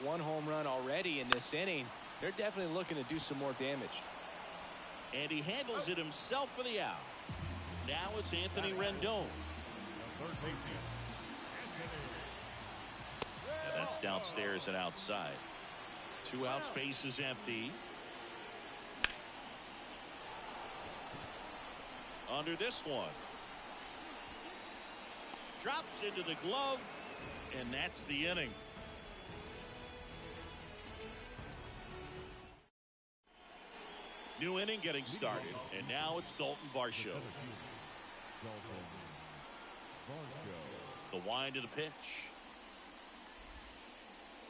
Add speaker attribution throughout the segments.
Speaker 1: one home run already in this inning. They're definitely looking to do some more damage.
Speaker 2: And he handles it himself for the out. Now it's Anthony Rendon. And that's downstairs and outside. 2 outs, base is empty. Under this one. Drops into the glove, and that's the inning. New inning getting started, and now it's Dalton Varsho. The wind of the pitch.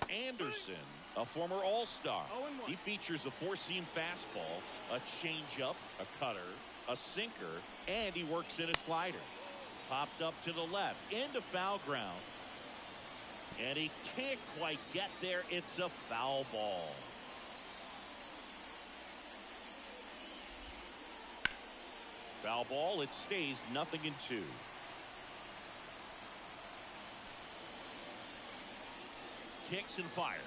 Speaker 2: Anderson, a former All-Star. He features a four-seam fastball, a changeup, a cutter, a sinker, and he works in a slider. Popped up to the left, into foul ground. And he can't quite get there. It's a foul ball. Foul ball, it stays 0-2. Kicks and fires.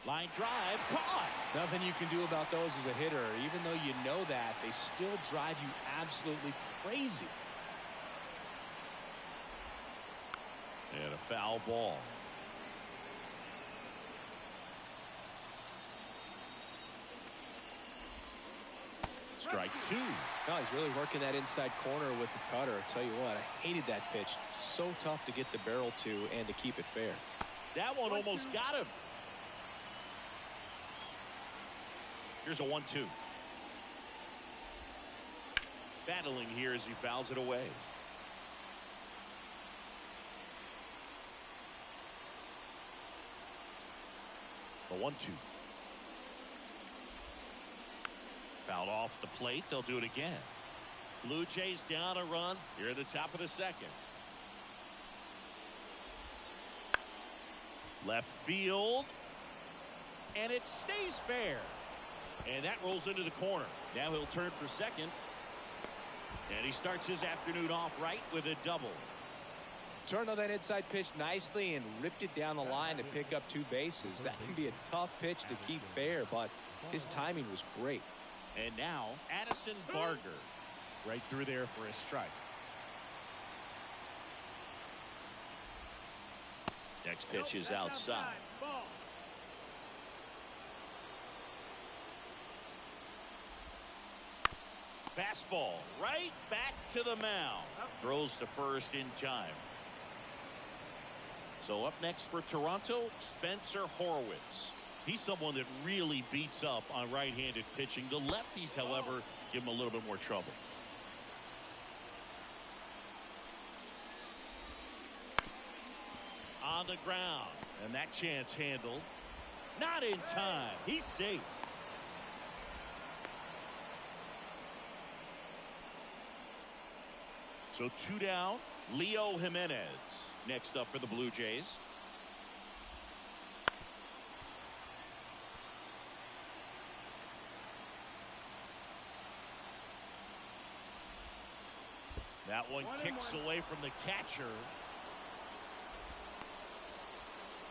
Speaker 2: Line drive, caught.
Speaker 1: Nothing you can do about those as a hitter. Even though you know that, they still drive you absolutely crazy.
Speaker 2: And a foul ball. Strike 2.
Speaker 1: No, he's really working that inside corner with the cutter. I tell you what, I hated that pitch. So tough to get the barrel to and to keep it fair.
Speaker 2: That one almost got him. Here's a 1-2. Battling here as he fouls it away. The 1-2. Fouled off the plate. They'll do it again. Blue Jays down a run here at the top of the second. Left field. And it stays fair. And that rolls into the corner. Now he'll turn for second. And he starts his afternoon off right with a double.
Speaker 1: Turned on that inside pitch nicely and ripped it down the line to pick up 2 bases. That can be a tough pitch to keep fair, but his timing was great.
Speaker 2: And now Addison Barger right through there for a strike. Next pitch is outside. Fastball right back to the mound. Throws to first in time. So up next for Toronto, Spencer Horwitz. He's someone that really beats up on right-handed pitching. The lefties, however, give him a little bit more trouble. On the ground. And that chance handled. Not in time. He's safe. So 2 down. Leo Jimenez next up for the Blue Jays. That one kicks away from the catcher.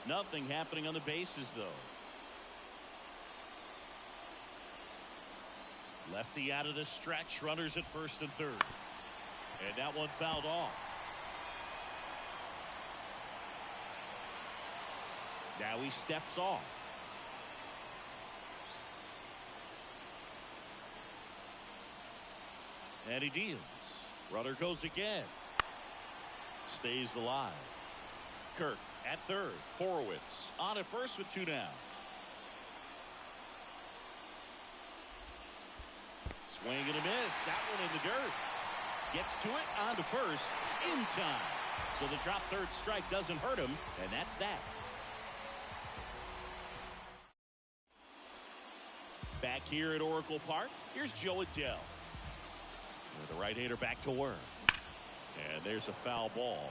Speaker 2: Nothing happening on the bases, though. Lefty out of the stretch. Runners at first and third. And that one fouled off. Now he steps off. And he deals. Runner goes again. Stays alive. Kirk at third. Horowitz on at first with 2 down. Swing and a miss. That one in the dirt. Gets to it on to first in time. So the drop third strike doesn't hurt him, and that's that. Back here at Oracle Park, here's Joe Adell. With the right-hander back to work. And there's a foul ball.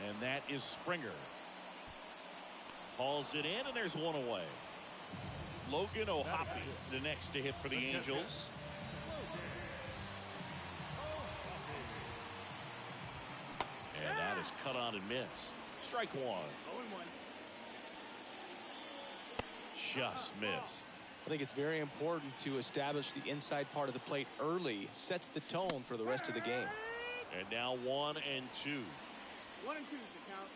Speaker 2: And that is Springer. Hauls it in, and there's one away. Logan O'Hoppe, the next to hit for the Angels. And that is cut on and missed. Strike one. Just missed.
Speaker 1: I think it's very important to establish the inside part of the plate early. It sets the tone for the rest of the game.
Speaker 2: And now 1 and 2.
Speaker 3: 1 and 2 is the count.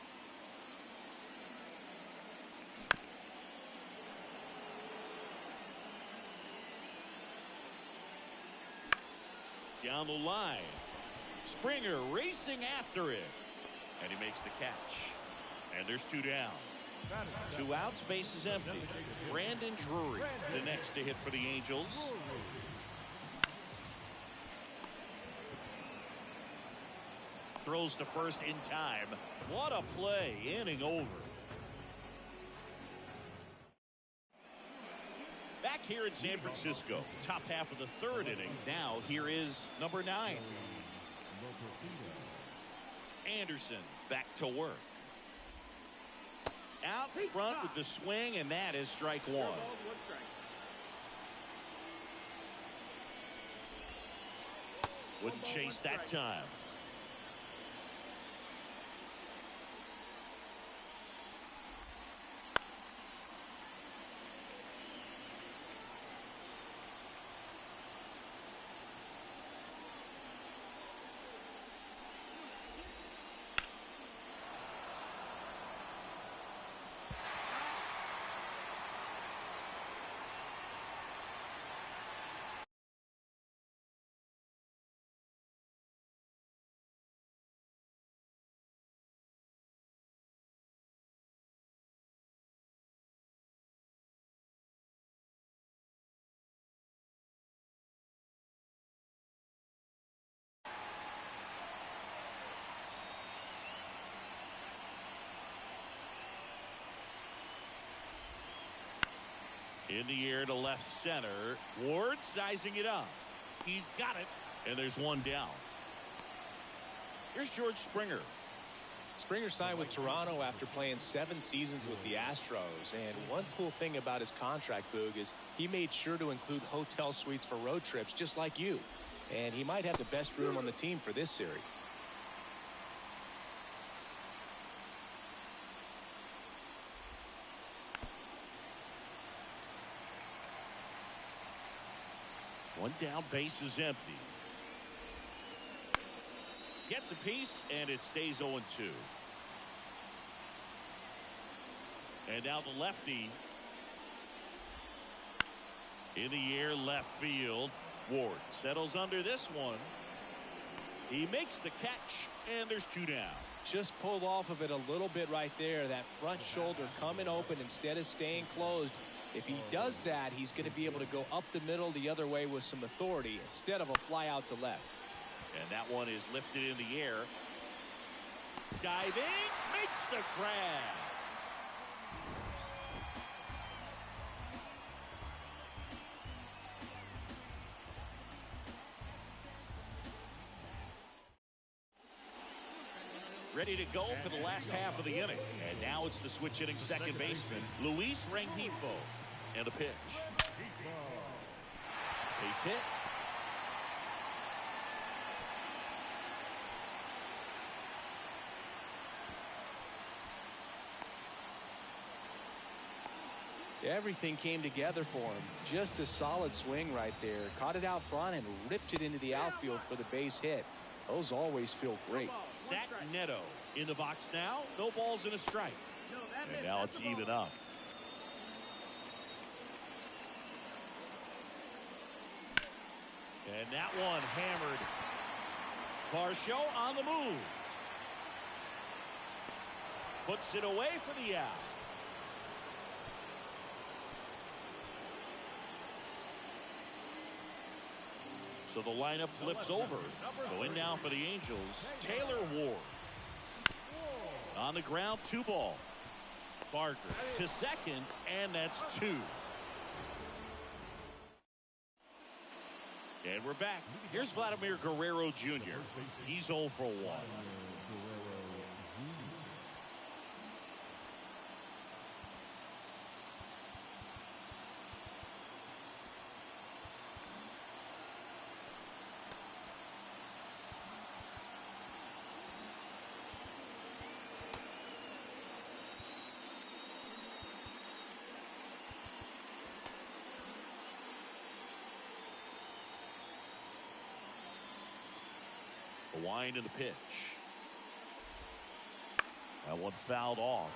Speaker 2: Down the line. Springer racing after it. And he makes the catch. And there's 2 down. 2 outs, bases empty. Brandon Drury, the next to hit for the Angels. Throws to first in time. What a play. Inning over. Back here in San Francisco. Top half of the 3rd inning. Now here is number 9. Anderson back to work. Out front with the swing, and that is strike 1. Wouldn't chase that time. In the air to left center. Ward sizing it up. He's got it. And there's 1 down. Here's George Springer.
Speaker 1: Springer signed with Toronto after playing 7 seasons with the Astros. And one cool thing about his contract, Boog, is he made sure to include hotel suites for road trips just like you. And he might have the best room on the team for this series.
Speaker 2: One down, base is empty. Gets a piece, and it stays 0-2. And now the lefty. In the air, left field. Ward settles under this one. He makes the catch, and there's 2 down.
Speaker 1: Just pulled off of it a little bit right there. That front shoulder coming open instead of staying closed. If he does that, he's going to be able to go up the middle the other way with some authority instead of a fly out to left.
Speaker 2: And that one is lifted in the air. Diving, makes the grab. Ready to go for the last half of the inning. And now it's the switch hitting second baseman, Luis Rengifo. And a pitch. Base hit.
Speaker 1: Everything came together for him. Just a solid swing right there. Caught it out front and ripped it into the outfield for the base hit. Those always feel great.
Speaker 2: Zach Neto in the box now. No balls and a strike. And now it's even up. And that one hammered. Varsho on the move. Puts it away for the out. So the lineup flips over. So in now for the Angels, Taylor Ward. On the ground, 2 ball. Barker to second, and that's 2. And we're back. Here's Vladimir Guerrero Jr. He's 0 for 1. wind of the pitch. That one fouled off.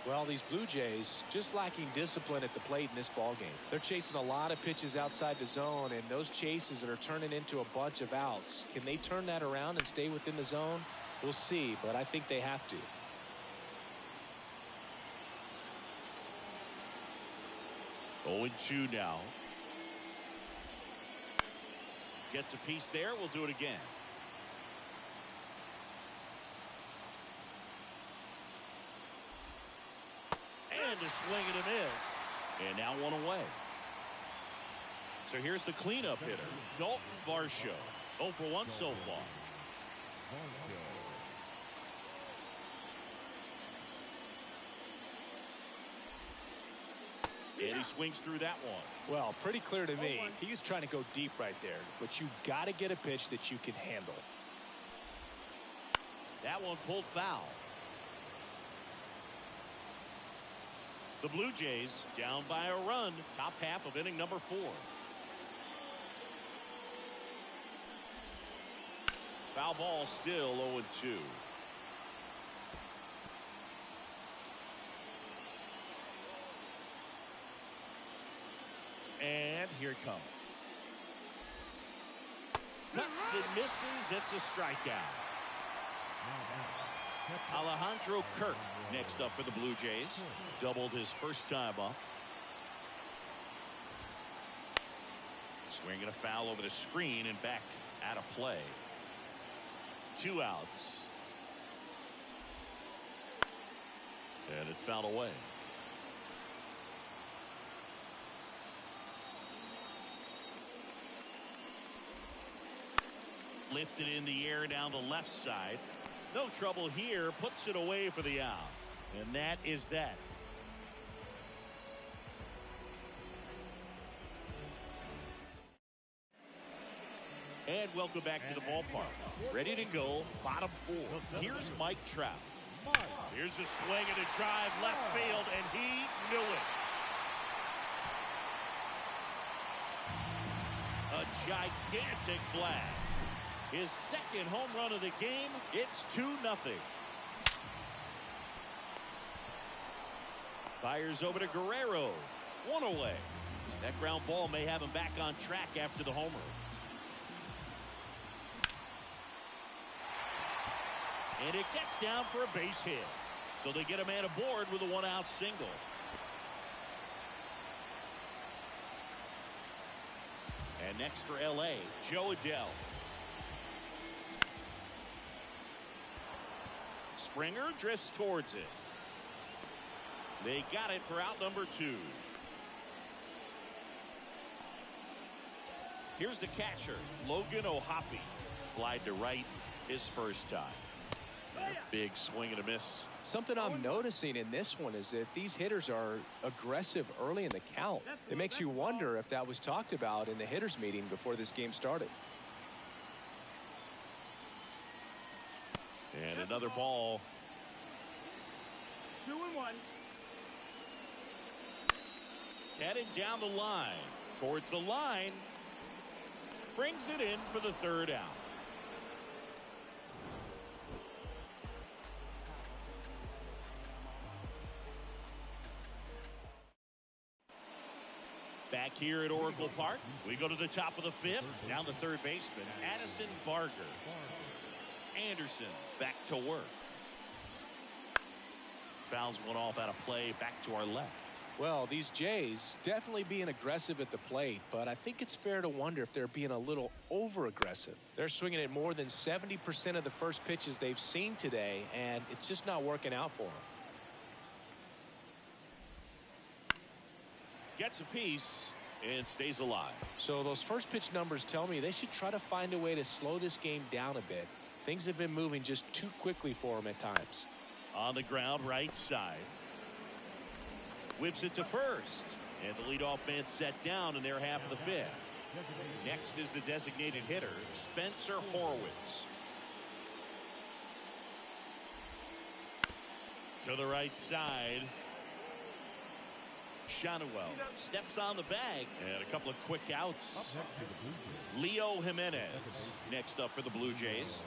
Speaker 1: Well, these Blue Jays just lacking discipline at the plate in this ball game. They're chasing a lot of pitches outside the zone, and those chases that are turning into a bunch of outs. Can they turn that around and stay within the zone? We'll see, but I think they have to.
Speaker 2: 0-2 now. Gets a piece there. We'll do it again. And a swing and a miss. And now one away. So here's the cleanup hitter, Dalton Varsho. 0 for 1 so far. And he swings through that one.
Speaker 1: Well, pretty clear to me. He was trying to go deep right there, but you got to get a pitch that you can handle.
Speaker 2: That one pulled foul. The Blue Jays down by a run. Top half of inning number 4. Foul ball, still 0-2. And here it comes. Cuts and misses. It's a strikeout. Alejandro Kirk next up for the Blue Jays. Doubled his first time up. Swinging a foul over the screen and back out of play. 2 outs. And it's fouled away. Lifted in the air down the left side. No trouble here. Puts it away for the out. And that is that. And welcome back to the ballpark. Ready to go. Bottom 4. Here's Mike Trout. Here's a swing and a drive left field, and he knew it. A gigantic blast. His second home run of the game. It's 2-0. Fires over to Guerrero. 1 away. That ground ball may have him back on track after the homer. And it gets down for a base hit. So they get a man aboard with a 1-out single. And next for LA, Joe Adele. Springer drifts towards it. They got it for out number 2. Here's the catcher, Logan O'Hoppe. Flied to right his first time. A big swing and a miss.
Speaker 1: Something I'm noticing in this one is that these hitters are aggressive early in the count. It makes you wonder if that was talked about in the hitters meeting before this game started.
Speaker 2: And another ball.
Speaker 3: 2-1.
Speaker 2: Headed down the line. Towards the line. Brings it in for the 3rd out. Back here at Oracle Park, we go to the top of the 5th. Down the 3rd baseman, Addison Barger. Anderson back to work. Fouls one off out of play, back to our left.
Speaker 1: Well, these Jays definitely being aggressive at the plate, but I think it's fair to wonder if they're being a little over-aggressive. They're swinging at more than 70% of the first pitches they've seen today, and it's just not working out for them.
Speaker 2: Gets a piece and stays alive.
Speaker 1: So those first pitch numbers tell me they should try to find a way to slow this game down a bit. Things have been moving just too quickly for them at times.
Speaker 2: On the ground, right side. Whips it to first. And the leadoff man set down in their half of the 5th. Next is the designated hitter, Spencer Horwitz. To the right side. Shanuel steps on the bag, and a couple of quick outs. Leo Jimenez next up for the Blue Jays.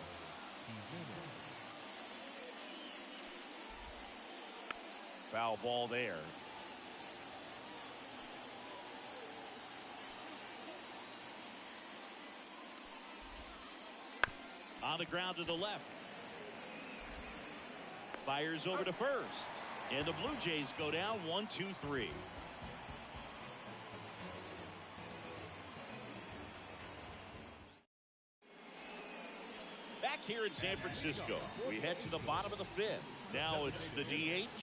Speaker 2: Foul ball there. On the ground to the left. Fires over to first. And the Blue Jays go down 1-2-3. Back here in San Francisco, we head to the bottom of the fifth. Now it's the DH,